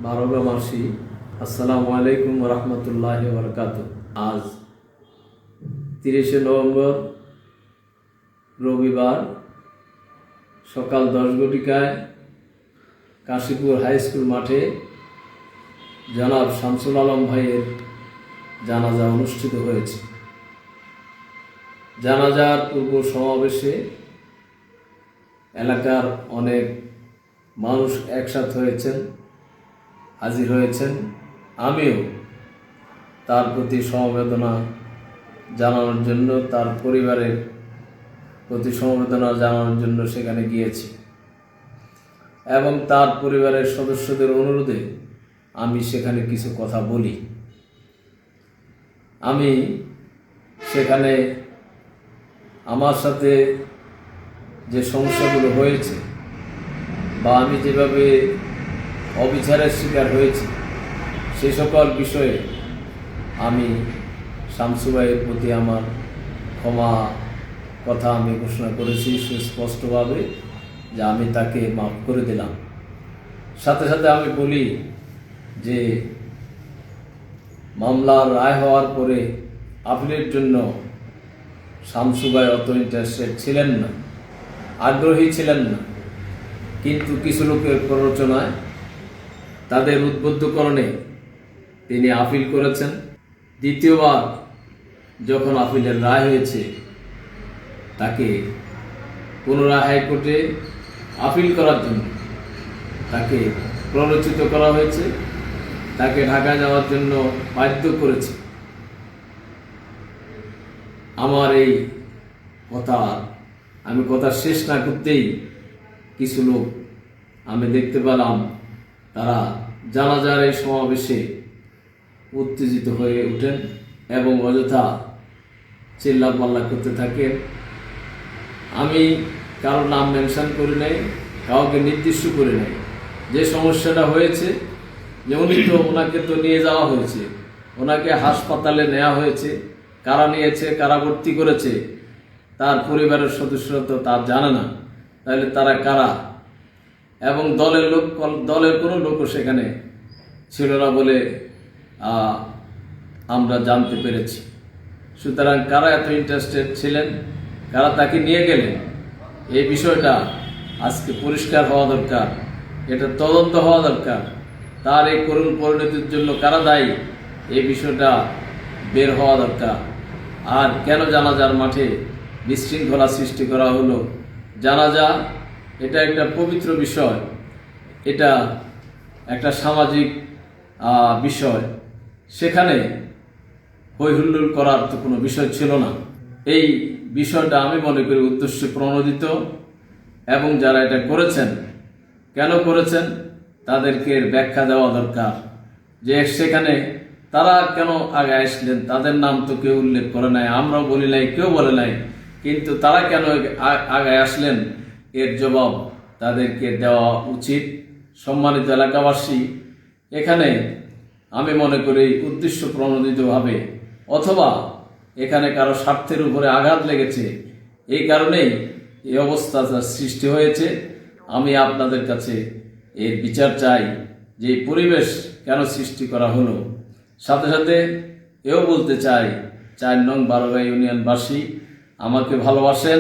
বারোগা মাসি। আসসালামু আলাইকুম রহমতুল্লাহি বারাকাতুহু। আজ 30শে নভেম্বর রবিবার সকাল 10 ঘটিকায় কাশীপুর হাই স্কুল মাঠে জনাব শামসুল আলম ভাইয়ের জানাজা অনুষ্ঠিত হয়েছে। জানাজার পূর্ব সমাবেশে এলাকার অনেক মানুষ একসাথে হয়েছেন, হাজির হয়েছেন। আমিও তার প্রতি সমবেদনা জানানোর জন্য, তার পরিবারের প্রতি সমবেদনা জানানোর জন্য সেখানে গিয়েছি এবং তার পরিবারের সদস্যদের অনুরোধে আমি সেখানে কিছু কথা বলি। আমি সেখানে আমার সাথে যে সমস্যাগুলো হয়েছে বা আমি যেভাবে অবিচারের শিকার হয়েছি সে সকল বিষয়ে আমি শামসু ভাইয়ের প্রতি আমার ক্ষমা কথা আমি ঘোষণা করেছি সুস্পষ্টভাবে যে আমি তাকে মাফ করে দিলাম। সাথে সাথে আমি বলি যে মামলার রায় হওয়ার পরে আপিলের জন্য শামসু ভাই অত ইন্টারেস্টেড ছিলেন না, আগ্রহী ছিলেন না, কিন্তু কিছু লোকের প্ররোচনায়, তাদের উদ্বুদ্ধকরণে তিনি আপিল করেছেন। দ্বিতীয়বার যখন আপিলের রায় হয়েছে তাকে পুনরায় হাইকোর্টে আপিল করার জন্য তাকে প্ররোচিত করা হয়েছে, তাকে ঢাকা যাওয়ার জন্য বাধ্য করেছে। আমার এই কথা শেষ না করতেই কিছু লোক আমি দেখতে পেলাম তারা জানাজার এই সমাবেশে উত্তেজিত হয়ে ওঠেন এবং অযথা চিল্লাপাল্লা করতে থাকেন। আমি কারো নাম মেনশন করে নাই, কাউকে নির্দিষ্ট করে নাই। যে সমস্যাটা হয়েছে যে ওনাকে তো নিয়ে যাওয়া হয়েছে, ওনাকে হাসপাতালে নেওয়া হয়েছে, কারা নিয়েছে, কারা ভর্তি করেছে তার পরিবারের সদস্যরা তো তার জানে না, তাহলে তারা কারা? এবং দলের কোনো লোকও সেখানে ছিল না বলে আমরা জানতে পেরেছি। সুতরাং কারা এত ইন্টারেস্টেড ছিলেন, কারা তাকে নিয়ে গেলেন, এই বিষয়টা আজকে পরিষ্কার হওয়া দরকার, এটা তদন্ত হওয়া দরকার। তার এই করুণ পরিণতির জন্য কারা দায়ী এই বিষয়টা বের হওয়া দরকার। আর কেন জানাজার মাঠে বিশৃঙ্খলা সৃষ্টি করা হলো? জানাজা এটা একটা পবিত্র বিষয়, এটা একটা সামাজিক বিষয়, সেখানে হইহুল্লোড় করার তো কোনো বিষয় ছিল না। এই বিষয়টা আমি মনে করি উদ্দেশ্য প্রণোদিত এবং যারা এটা করেছেন, কেন করেছেন তাদেরকে ব্যাখ্যা দেওয়া দরকার যে সেখানে তারা কেন আগে আসলেন। তাদের নাম তো কেউ উল্লেখ করে নাই, আমরাও বলি নাই, কেউ বলে নাই, কিন্তু তারা কেন আগে আসলেন এর জবাব তাদেরকে দেওয়া উচিত। সম্মানিত এলাকাবাসী, এখানে আমি মনে করি উদ্দেশ্য প্রণোদিতভাবে অথবা এখানে কারো স্বার্থের উপরে আঘাত লেগেছে, এই কারণেই এই অবস্থা সৃষ্টি হয়েছে। আমি আপনাদের কাছে এর বিচার চাই যে এই পরিবেশ কেন সৃষ্টি করা হলো। সাথে সাথে এও বলতে চাই 4 নং বারোগা ইউনিয়নবাসী আমাকে ভালোবাসেন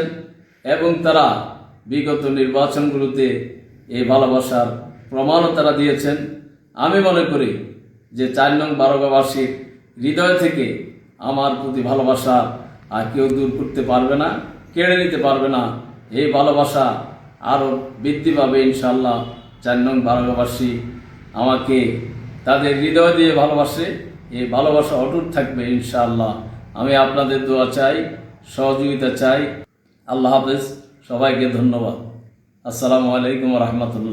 এবং তারা বিগত নির্বাচনগুলোতে এই ভালোবাসার প্রমাণও তারা দিয়েছেন। আমি মনে করি যে 4 নং বারোগাবাসীর হৃদয় থেকে আমার প্রতি ভালোবাসা আর কেউ দূর করতে পারবে না, কেড়ে নিতে পারবে না। এই ভালোবাসা আরও বৃদ্ধি পাবে ইনশাআল্লাহ। 4 নং বারোগাবাসী আমাকে তাদের হৃদয় দিয়ে ভালোবাসে, এই ভালোবাসা অটুট থাকবে ইনশাআল্লাহ। আমি আপনাদের দোয়া চাই, সহযোগিতা চাই। আল্লাহ হাফেজ, সবাইকে ধন্যবাদ। আসসালামু আলাইকুম রহমতুল্লাহ।